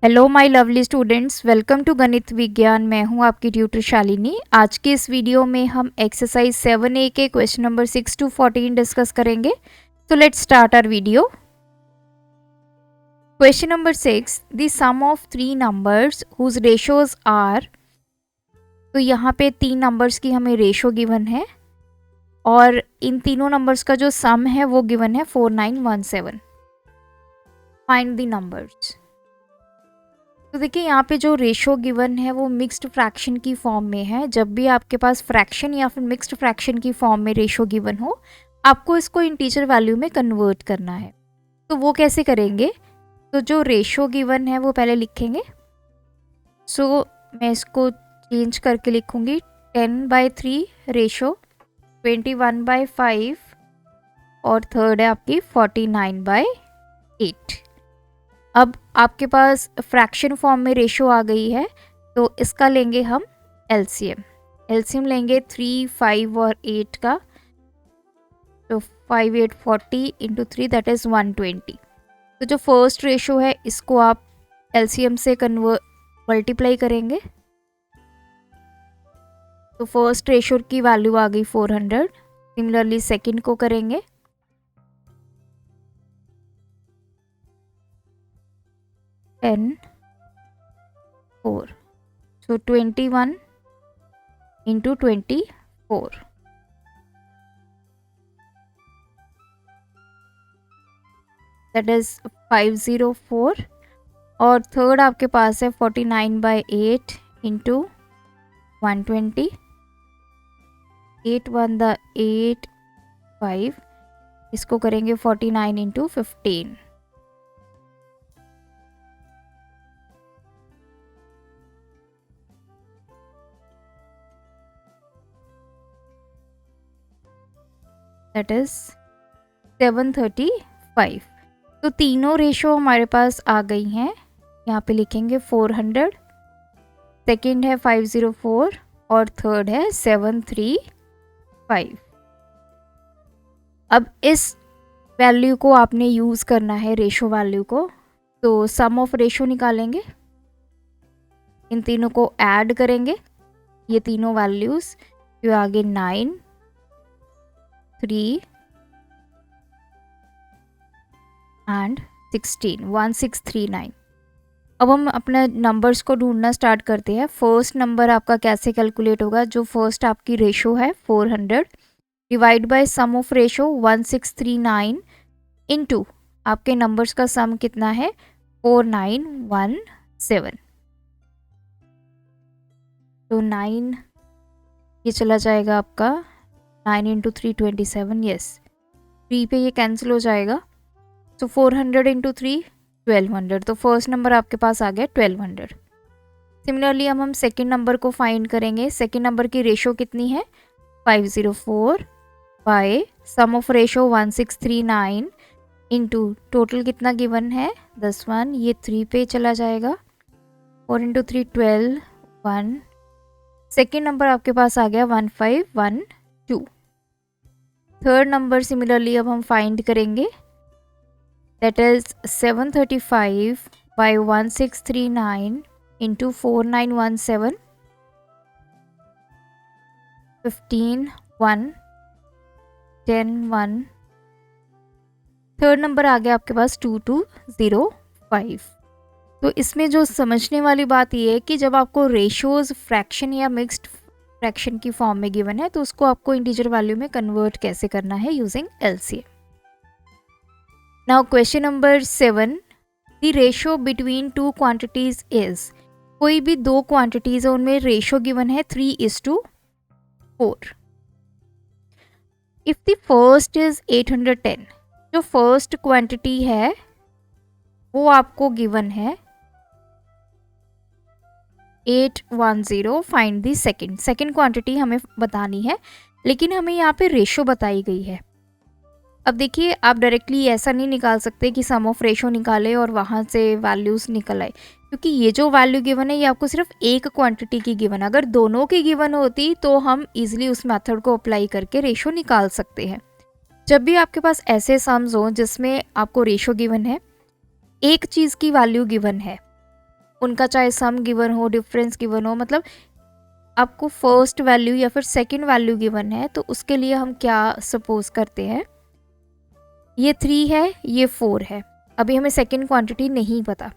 Hello my lovely students, welcome to Ganit Vigyan. मैं हूं आपकी ट्यूटर शालिनी। आज के इस वीडियो में हम एक्सरसाइज 7A के क्वेश्चन नंबर 6 to 14 डिस्कस करेंगे। तो let's start our video. Question number 6, the sum of 3 numbers whose ratios are. तो यहाँ पे 3 नंबर्स की हमें रेशो गिवन है और इन तीनों नंबर्स का जो सम है वो गिवन है 4917। Find the numbers. तो देखिए यहाँ पे जो रेशो गिवन है वो मिक्स्ड फ्रैक्शन की फॉर्म में है। जब भी आपके पास फ्रैक्शन या फिर मिक्स्ड फ्रैक्शन की फॉर्म में रेशो गिवन हो, आपको इसको इंटीजर वैल्यू में कन्वर्ट करना है। तो वो कैसे करेंगे? तो जो रेशो गिवन है वो पहले लिखेंगे। सो मैं इसको चेंज करके लिखूंगी 10/3 रेशो 21/5 और थर्ड है आपकी 49/8। अब आपके पास फ्रैक्शन फॉर्म में रेशो आ गई है, तो इसका लेंगे हम एलसीएम। एलसीएम लेंगे 3, 5 और 8 का। तो 5, 8, 40 इंटू 3 दैट इज़ 120। तो जो फर्स्ट रेशो है इसको आप एलसीएम से मल्टीप्लाई करेंगे। तो फर्स्ट रेशो की वैल्यू आ गई 400। सिमिलरली सेकंड को करेंगे। and 4. So 21 into 24. That is 504। और थर्ड आपके पास है 49/8 इंटू 120। 8 1 द 8 5। इसको करेंगे 49 इंटू 15। That is 735। तो तीनों रेशो हमारे पास आ गई हैं। यहाँ पे लिखेंगे 400, सेकंड है 504 और थर्ड है 735। अब इस वैल्यू को आपने यूज़ करना है, रेशो वैल्यू को। तो सम ऑफ रेशो निकालेंगे, इन तीनों को ऐड करेंगे। ये तीनों वैल्यूज़ जो आगे 9, 3 एंड 16, 1639। अब हम अपने नंबर्स को ढूंढना स्टार्ट करते हैं। फर्स्ट नंबर आपका कैसे कैलकुलेट होगा? जो फर्स्ट आपकी रेशो है 400 divide by sum of ratio 1639 into आपके नंबर्स का सम कितना है 4917। तो 9 ये चला जाएगा आपका 9 इंटू 3 27। यस, 3 पे ये कैंसिल हो जाएगा। तो 400 इंटू 3 1200। तो फर्स्ट नंबर आपके पास आ गया 1200। सिमिलरली हम सेकेंड नंबर को फाइंड करेंगे। सेकेंड नंबर की रेशो कितनी है 504 by sum of ratio 1639 into total कितना गिवन है 10 ये 3 पे चला जाएगा। 4 इंटू 3 12 1। सेकेंड नंबर आपके पास आ गया 1512। थर्ड नंबर सिमिलरली अब हम फाइंड करेंगे। That is 735 by 1639 into 4917। 15 1 10 1। Third number आ गया आपके पास 2205। तो इसमें जो समझने वाली बात ये है कि जब आपको रेशोज फ्रैक्शन या मिक्स्ड फ्रैक्शन की फॉर्म में गिवन है तो उसको आपको इंटीजर वैल्यू में कन्वर्ट कैसे करना है using LCM. Now question number 7, the ratio between two quantities is. कोई भी दो क्वांटिटीज है उनमें रेशो गिवन है 3:4। इफ द फर्स्ट इज 810, जो फर्स्ट क्वांटिटी है वो आपको गिवन है 810। Find the second. Second quantity हमें बतानी है, लेकिन हमें यहाँ पे रेशो बताई गई है। अब देखिए, आप डायरेक्टली ऐसा नहीं निकाल सकते कि सम ऑफ रेशो निकाले और वहाँ से वैल्यूज़ निकल आए, क्योंकि ये जो वैल्यू गिवन है ये आपको सिर्फ एक क्वांटिटी की गिवन है। अगर दोनों की गिवन होती तो हम इजीली उस मेथड को अप्लाई करके रेशो निकाल सकते हैं। जब भी आपके पास ऐसे सम्स हो जिसमें आपको रेशो गिवन है, एक चीज़ की वैल्यू गिवन है, उनका चाहे सम गिवन हो, डिफरेंस गिवन हो, मतलब आपको फर्स्ट वैल्यू या फिर सेकंड वैल्यू गिवन है, तो उसके लिए हम क्या सपोज करते हैं, ये 3 है, ये 4 है, अभी हमें सेकंड क्वांटिटी नहीं पता,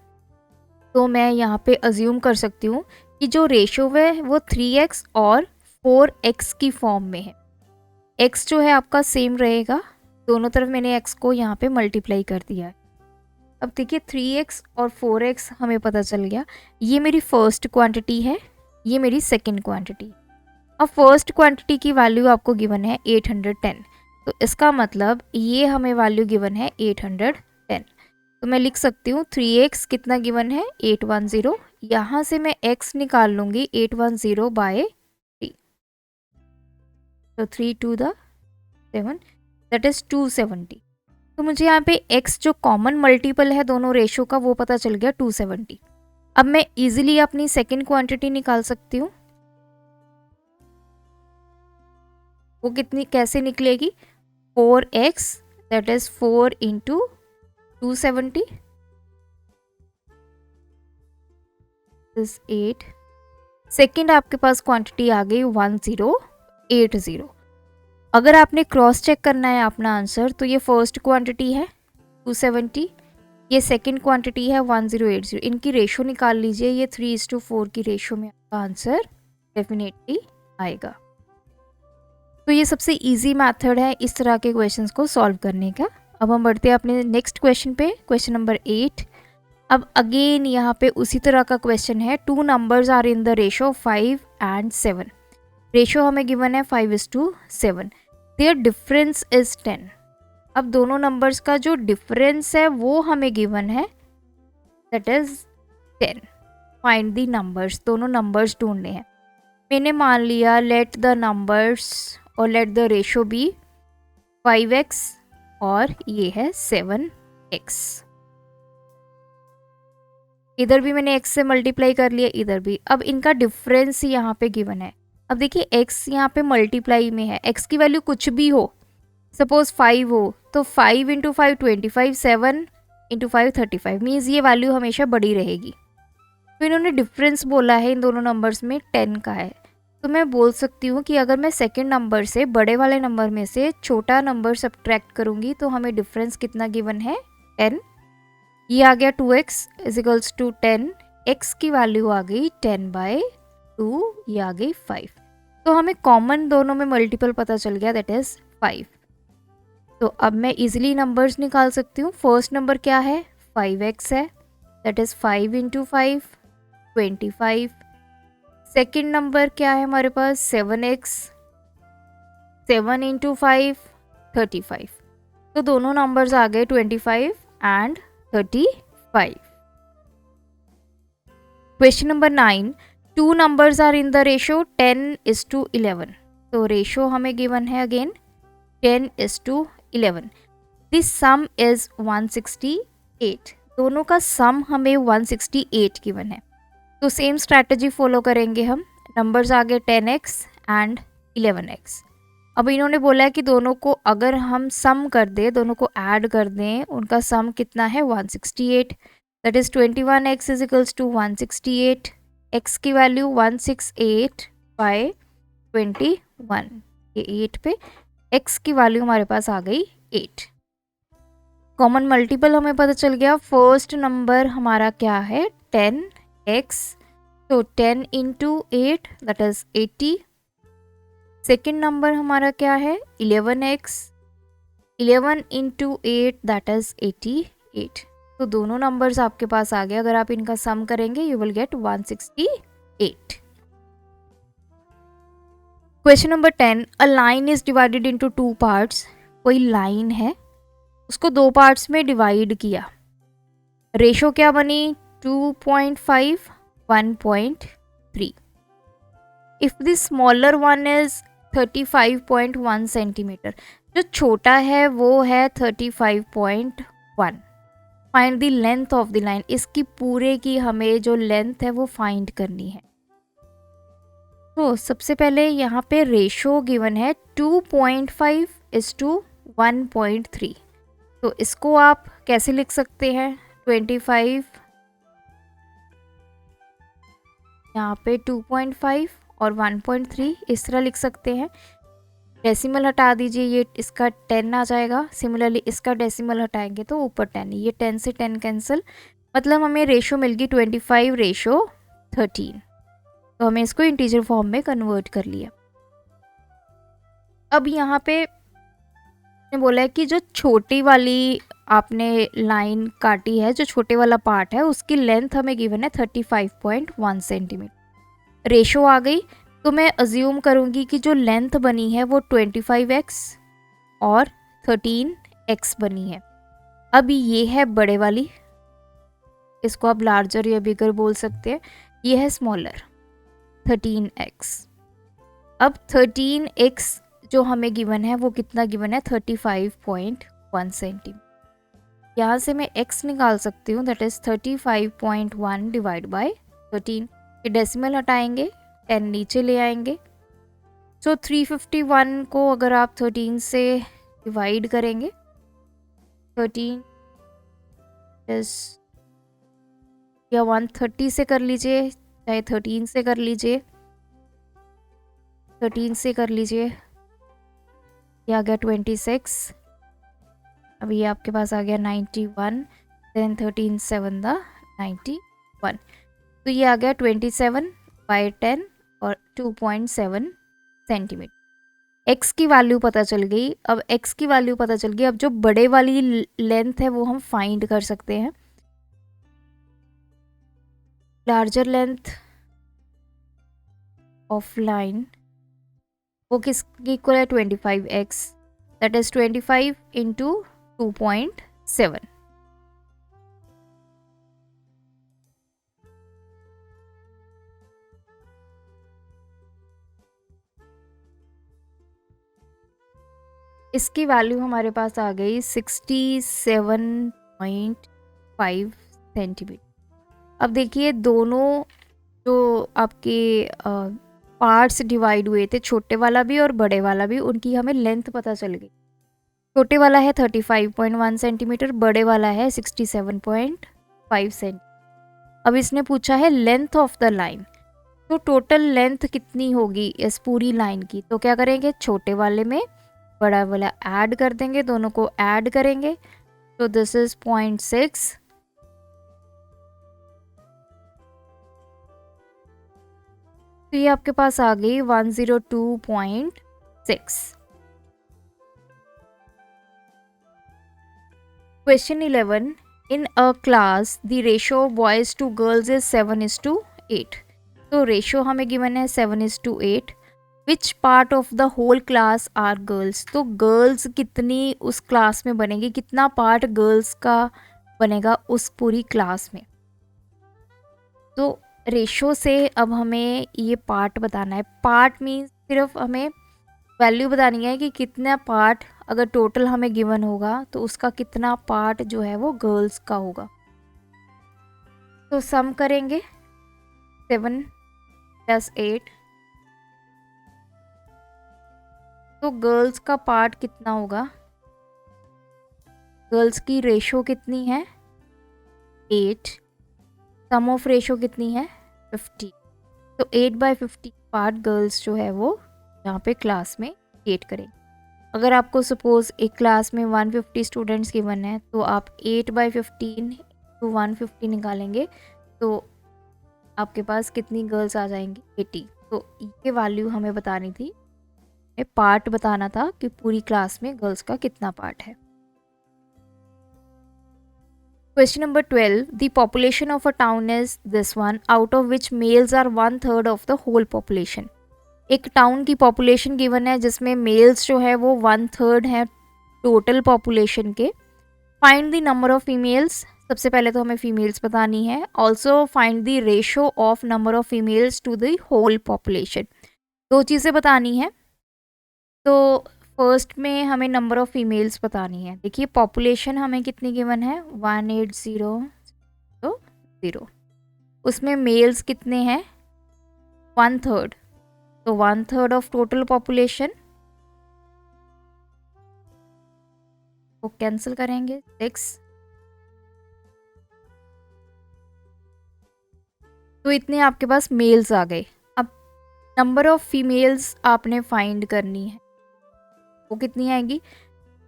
तो मैं यहाँ पे अज्यूम कर सकती हूँ कि जो रेशो है वो 3x और 4x की फॉर्म में है। x जो है आपका सेम रहेगा, दोनों तरफ मैंने x को यहाँ पे मल्टीप्लाई कर दिया है। अब देखिए 3x और 4x हमें पता चल गया, ये मेरी फर्स्ट क्वांटिटी है, ये मेरी सेकंड क्वांटिटी। अब फर्स्ट क्वांटिटी की वैल्यू आपको गिवन है 810, तो इसका मतलब ये हमें वैल्यू गिवन है 810, तो मैं लिख सकती हूँ 3x कितना गिवन है 810, यहाँ से मैं x निकाल लूँगी 810 बाय 3, तो 3 to the 7 दैट इज़ 270। तो मुझे यहाँ पे x जो कॉमन मल्टीपल है दोनों रेशो का वो पता चल गया 270। अब मैं इजीली अपनी सेकंड क्वांटिटी निकाल सकती हूँ, वो कितनी कैसे निकलेगी, 4x that is 4 into 270 is 8। Second आपके पास क्वांटिटी आ गई 1080। अगर आपने क्रॉस चेक करना है अपना आंसर, तो ये फर्स्ट क्वांटिटी है 270, ये सेकंड क्वांटिटी है 1080, इनकी रेशो निकाल लीजिए, ये 3:4 की रेशो में आपका आंसर डेफिनेटली आएगा। तो ये सबसे इजी मेथड है इस तरह के क्वेश्चंस को सॉल्व करने का। अब हम बढ़ते हैं अपने नेक्स्ट क्वेश्चन पे, क्वेश्चन नंबर 8। अब अगेन यहाँ पे उसी तरह का क्वेश्चन है, 2 numbers are in the ratio 5 and 7। Ratio हमें गिवन है 5:7, देयर डिफरेंस इज 10। अब दोनों नंबर्स का जो डिफरेंस है वो हमें गिवन है, that is 10। Find the numbers, दोनों नंबर्स ढूंढने हैं। मैंने मान लिया लेट द नंबर्स और let the ratio be 5x और ये है 7x। इधर भी मैंने x से मल्टीप्लाई कर लिया, इधर भी। अब इनका डिफरेंस यहाँ पे गिवन है। अब देखिए x यहाँ पे मल्टीप्लाई में है, x की वैल्यू कुछ भी हो, सपोज 5 हो, तो 5 × 5 25, 7 × 5 35, मीन्स ये वैल्यू हमेशा बड़ी रहेगी। तो इन्होंने डिफरेंस बोला है इन दोनों नंबर्स में 10 का है, तो मैं बोल सकती हूँ कि अगर मैं सेकंड नंबर से, बड़े वाले नंबर में से छोटा नंबर सब्ट्रैक्ट करूँगी तो हमें डिफरेंस कितना गिवन है 10। ये आ गया 2x इज 10, x की वैल्यू आ गई 10/2, ये आ गई 5। तो हमें कॉमन दोनों में मल्टीपल पता चल गया, दैट इज 5। तो अब मैं इजिली नंबर्स निकाल सकती हूँ। फर्स्ट नंबर क्या है, 5x है, दैट इज 5 × 5 25। सेकेंड नंबर क्या है हमारे पास, 7x, 7 × 5 35। तो दोनों नंबर्स आ गए 25 and 35। Question number 9, 2 numbers are in the ratio 10:11। तो रेशो हमें गिवन है अगेन 10:11। This some is 168। दोनों का सम हमें 168 गिवन है, तो सेम स्ट्रैटेजी फॉलो करेंगे हम। नंबर्स आ गए 10x and 11x। अब इन्होंने बोला है कि दोनों को अगर हम सम कर दें, दोनों को ऐड कर दें, उनका सम कितना है 168, that is 21x is equals to 168। x की वैल्यू 168/21, ये 8 पे x की वैल्यू हमारे पास आ गई 8। कॉमन मल्टीपल हमें पता चल गया। फर्स्ट नंबर हमारा क्या है 10x, तो 10 × 8 दैट इज 80। सेकेंड नंबर हमारा क्या है 11x, 11 × 8 दैट इज 88। तो दोनों नंबर्स आपके पास आ गए, अगर आप इनका सम करेंगे you will get 168। Question number 10, a line is divided into 2 parts. कोई लाइन है, उसको 2 पार्ट्स में डिवाइड किया, रेशो क्या बनी 2.5 1.3। If the smaller one is 35.1 centimetre, जो छोटा है वो है 35.1। Find the length of the line, इसकी पूरे की हमें जो लेंथ है वो फाइंड करनी है। तो सबसे पहले यहाँ पे रेशो गिवन है 2.5:1.3। तो इसको आप कैसे लिख सकते हैं, 25 यहाँ पे 2.5 और 1.3 इस तरह लिख सकते हैं। डेसिमल हटा दीजिए, ये इसका 10 आ जाएगा। सिमिलरली इसका डेसिमल हटाएंगे तो ऊपर 10, ये 10 से 10 कैंसिल, मतलब हमें रेशो मिल गई 25:13। तो हमें इसको इंटीजर फॉर्म में कन्वर्ट कर लिया। अब यहाँ पे बोला है कि जो छोटी वाली आपने लाइन काटी है, जो छोटे वाला पार्ट है, उसकी लेंथ हमें गिवन है 35.1 सेंटीमीटर। रेशो आ गई तो मैं अज्यूम करूँगी कि जो लेंथ बनी है वो 25x और 13x बनी है। अब ये है बड़े वाली, इसको आप लार्जर या बिगर बोल सकते हैं, ये है स्मॉलर 13x। अब 13x जो हमें गिवन है वो कितना गिवन है 35.1 सेंटीमीटर। यहाँ से मैं x निकाल सकती हूँ, दैट इज 35.1 डिवाइड बाय 13। ये डेसिमल हटाएंगे, 10 नीचे ले आएंगे। सो 351 को अगर आप 13 से डिवाइड करेंगे, 13 या 130 से कर लीजिए, चाहे 13 से कर लीजिए, 13 से कर लीजिए, ये आ गया 26। अब ये आपके पास आ गया 91, देन 13 7 द 91, तो ये आ गया 27/10 और 2.7 सेंटीमीटर। x की वैल्यू पता चल गई। अब x की वैल्यू पता चल गई, अब जो बड़े वाली लेंथ है वो हम फाइंड कर सकते हैं। लार्जर लेंथ ऑफ लाइन वो किसकी इक्वल है 25x, दैट इज 25 इंटू 2.7। इसकी वैल्यू हमारे पास आ गई 67.5 सेंटीमीटर। अब देखिए दोनों जो आपके पार्ट्स डिवाइड हुए थे, छोटे वाला भी और बड़े वाला भी, उनकी हमें लेंथ पता चल गई। छोटे वाला है 35.1 सेंटीमीटर, बड़े वाला है 67.5 सेंटीमीटर। अब इसने पूछा है लेंथ ऑफ द लाइन, तो टोटल लेंथ कितनी होगी इस पूरी लाइन की। तो क्या करेंगे, छोटे वाले में बड़ा वाला ऐड कर देंगे, दोनों को ऐड करेंगे, तो दिस इज 0.6, तो ये आपके पास आ गई 102.6। Question 11, in a class the ratio of boys to girls is 7:8। तो रेशो हमें गिवन है 7:8। Which part of the whole class are girls, तो गर्ल्स कितनी उस क्लास में बनेगी, कितना पार्ट गर्ल्स का बनेगा उस पूरी क्लास में। तो रेशो से अब हमें ये पार्ट बताना है। पार्ट मीन्स सिर्फ हमें वैल्यू बतानी है कि कितना पार्ट अगर टोटल हमें गिवन होगा तो उसका कितना पार्ट जो है वो गर्ल्स का होगा। तो सम करेंगे 7 + 8, तो गर्ल्स का पार्ट कितना होगा, गर्ल्स की रेशो कितनी है 8, सम ऑफ रेशो कितनी है 50, तो 8/50 पार्ट गर्ल्स जो है वो यहाँ पे क्लास में क्रिएट करेंगे। अगर आपको सपोज एक क्लास में 150 स्टूडेंट्स गिवन है तो आप 8/15 to 150 निकालेंगे तो आपके पास कितनी गर्ल्स आ जाएंगी 80। तो ये वैल्यू हमें बतानी थी, पार्ट बताना था कि पूरी क्लास में गर्ल्स का कितना पार्ट है। Question number 12. The population of a town is this one, out of which males are 1/3 of the whole population. एक टाउन की पॉपुलेशन गिवन है जिसमें मेल्स जो है वो 1/3 है टोटल पॉपुलेशन के। Find the number of females, सबसे पहले तो हमें फीमेल्स बतानी है। Also find the ratio of number of females to the whole population, दो चीज़ें बतानी है। तो फर्स्ट में हमें नंबर ऑफ फीमेल्स बतानी है। देखिए पॉपुलेशन हमें कितनी गिवन है 180,0, उसमें मेल्स कितने हैं 1/3, तो 1/3 ऑफ टोटल पॉपुलेशन को कैंसिल करेंगे 6, तो इतने आपके पास मेल्स आ गए। अब नंबर ऑफ फीमेल्स आपने फाइंड करनी है, वो कितनी आएगी?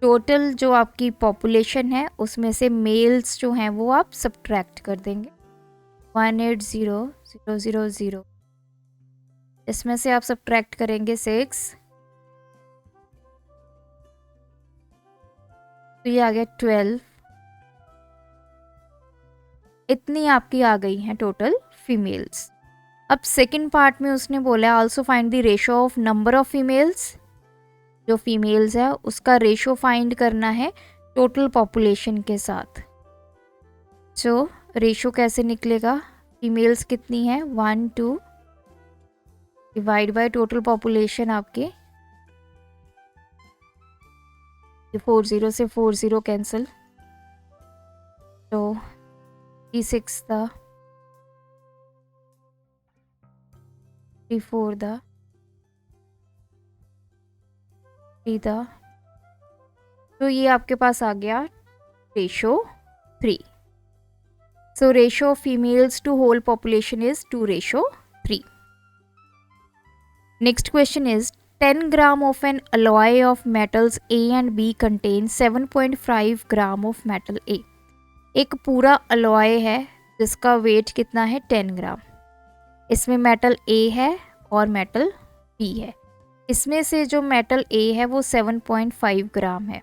टोटल जो आपकी पॉपुलेशन है उसमें से मेल्स जो हैं वो आप सब्ट्रैक्ट कर देंगे। 180,000, इसमें से आप सब्ट्रैक्ट करेंगे 6, तो ये आ गया 12। इतनी आपकी आ गई हैं टोटल फीमेल्स। अब सेकंड पार्ट में उसने बोला also find the ratio of number of females, जो फीमेल्स है उसका रेशो फाइंड करना है टोटल पॉपुलेशन के साथ। जो रेशो कैसे निकलेगा? फीमेल्स कितनी है? 1 2 डिवाइड बाय टोटल पॉपुलेशन आपके, 40 से 40 कैंसिल, तो 36 था, 34 था, 3 था, तो ये आपके पास आ गया ratio 3। So ratio of females to whole population is 2:3। Next question is 10 gram of an alloy of metals A and B contains 7.5 gram of metal A। एक पूरा alloy है जिसका वेट कितना है? 10 ग्राम। इसमें मेटल A है और मेटल B है। इसमें से जो मेटल A है वो 7.5 ग्राम है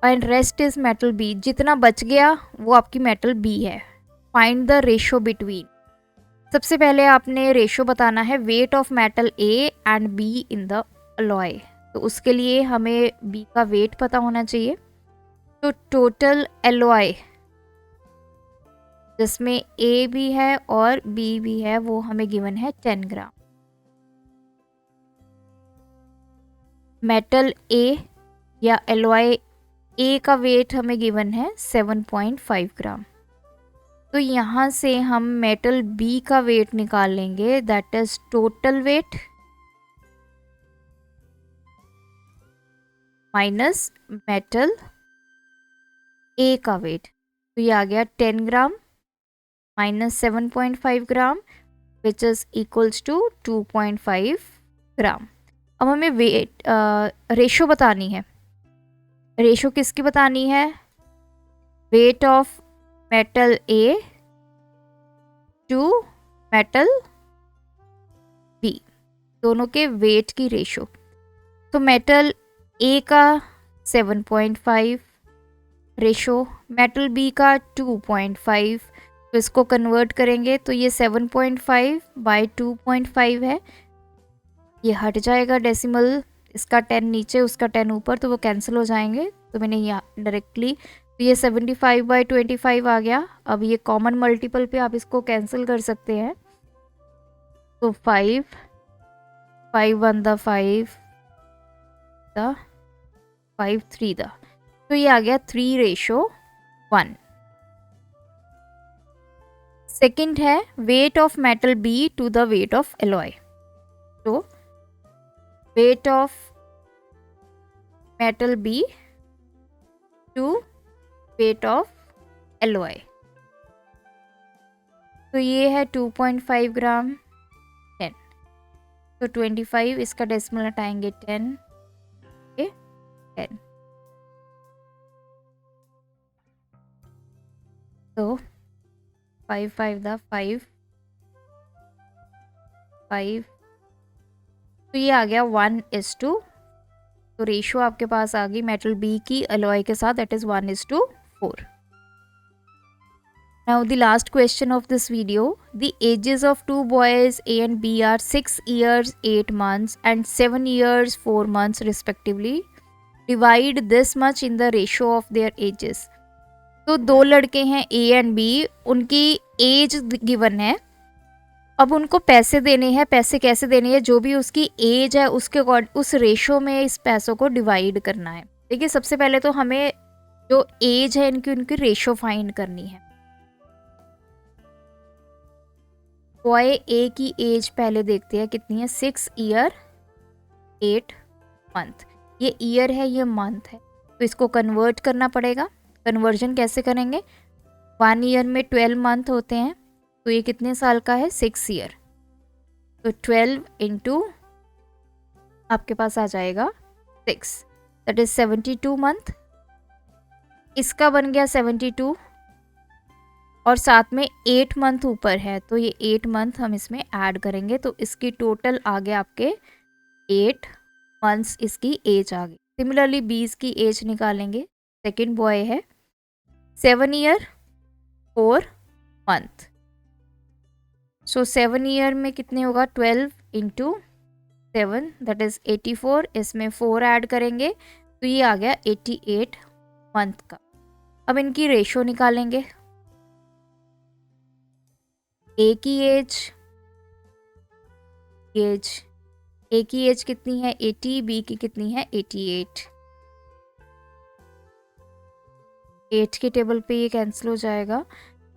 and rest is metal B। जितना बच गया वो आपकी मेटल B है। Find the ratio between. सबसे पहले आपने रेशो बताना है weight of metal A and B in the alloy. तो उसके लिए हमें B का वेट पता होना चाहिए। तो टोटल अलॉय जिसमें A भी है और B भी है वो हमें गिवन है 10 ग्राम। मेटल A या अलॉय A का वेट हमें गिवन है 7.5 ग्राम। तो यहाँ से हम मेटल B का वेट निकाल लेंगे, that is total weight minus metal A का वेट। तो ये आ गया 10 gram minus 7.5 gram which is equals to 2.5 gram. अब हमें वेट रेशो बतानी है। रेशो किसकी बतानी है? Weight of metal A to metal B, दोनों के वेट की रेशो। तो मेटल A का 7.5 रेशो, मेटल B का 2.5, तो इसको कन्वर्ट करेंगे तो ये 7.5 बाई 2.5 है, ये हट जाएगा डेसिमल, इसका 10 नीचे उसका 10 ऊपर, तो वो कैंसिल हो जाएंगे। तो मैंने यहाँ डायरेक्टली, तो ये 75/25 आ गया। अब ये कॉमन मल्टीपल पे आप इसको कैंसिल कर सकते हैं। तो 5 1 द 5 द 5 3 द, तो ये आ गया 3:1। सेकंड है weight of metal B to the weight of alloy. तो weight of metal B to weight of alloy, तो ये है 2.5 ग्राम 10, तो 25, इसका डेसिमल हटाएंगे 10, 10, तो 5 5 द 5 5, तो ये आ गया 1:2। तो रेशियो आपके पास आ गई मेटल B की अलॉय के साथ, that is 1:4। Now the last question of this video, the ages of two boys A and B are 6 years 8 months and 7 years 4 months respectively. Divide this much in the ratio of their ages. तो दो लड़के हैं A and B, उनकी as given है। अब उनको पैसे देने हैं, पैसे कैसे देने हैं? जो भी उसकी एज है उसके उस रेशो में इस पैसों को डिवाइड करना है। देखिए सबसे पहले तो हमें जो एज है इनकी, उनकी रेशो फाइंड करनी है। बॉय ए की एज पहले देखते हैं कितनी है, 6 ईयर 8 मंथ। ये ईयर है, ये मंथ है, तो इसको कन्वर्ट करना पड़ेगा। कन्वर्जन कैसे करेंगे? 1 ईयर में 12 मंथ होते हैं, तो ये कितने साल का है, 6 ईयर। तो 12 इंटू आपके पास आ जाएगा 6, दैट इज 72 मंथ। इसका बन गया 72 और साथ में 8 मंथ ऊपर है, तो ये 8 मंथ हम इसमें ऐड करेंगे, तो इसकी टोटल आ गया आपके 8 मंथ्स इसकी एज आ गई। सिमिलरली 20 की एज निकालेंगे, सेकेंड बॉय है, 7 ईयर 4 मंथ। सो 7 ईयर में कितने होगा, 12 इंटू 7 दैट इज 84, इसमें 4 ऐड करेंगे तो ये आ गया 88 मंथ का। अब इनकी रेशो निकालेंगे, ए की एज ए की एज कितनी है 80, बी की कितनी है 88। 8 के टेबल पे ये कैंसिल हो जाएगा,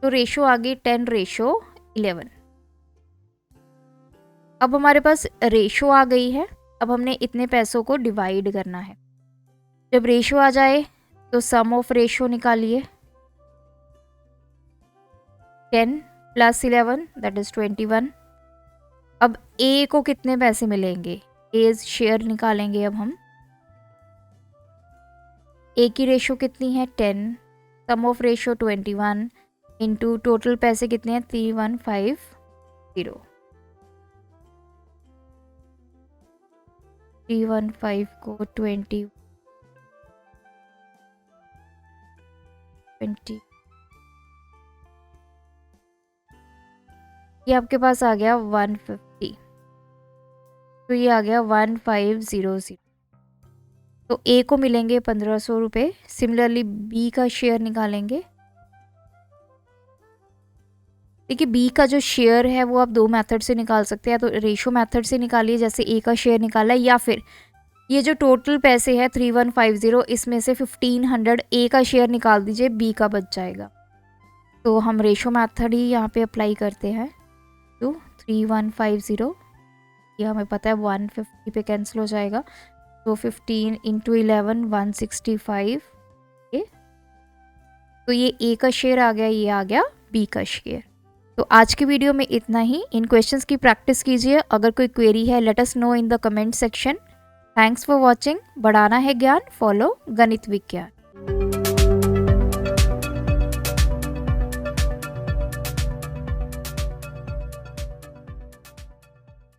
तो रेशो आ गई 10:11। अब हमारे पास रेशो आ गई है, अब हमने इतने पैसों को डिवाइड करना है। जब रेशो आ जाए तो सम ऑफ रेशो निकालिए, 10 + 11 दैट इज 21। अब ए को कितने पैसे मिलेंगे, एज शेयर निकालेंगे। अब हम ए की रेशो कितनी है 10, सम ऑफ रेशो 21 इंटू टोटल पैसे कितने हैं 3150। 315 को 20 ये आपके पास आ गया 150, तो ये आ गया 1500। तो ए को मिलेंगे 1500 रुपये। सिमिलरली बी का शेयर निकालेंगे। देखिए बी का जो शेयर है वो आप दो मेथड से निकाल सकते हैं, तो रेशो मेथड से निकालिए जैसे ए का शेयर निकाला है, या फिर ये जो टोटल पैसे है 3150 इसमें से 1500 ए का शेयर निकाल दीजिए, बी का बच जाएगा। तो हम रेशो मेथड ही यहाँ पे अप्लाई करते हैं। तो 3150 ये हमें पता है 150 पे कैंसिल हो जाएगा, तो 15 इंटू 11 165। तो ये ए का शेयर आ गया, ये आ गया बी का शेयर। तो आज की वीडियो में इतना ही। इन क्वेश्चंस की प्रैक्टिस कीजिए। अगर कोई क्वेरी है let us know in the comment section. Thanks for watching. बढ़ाना है ज्ञान, फॉलो गणित विज्ञान।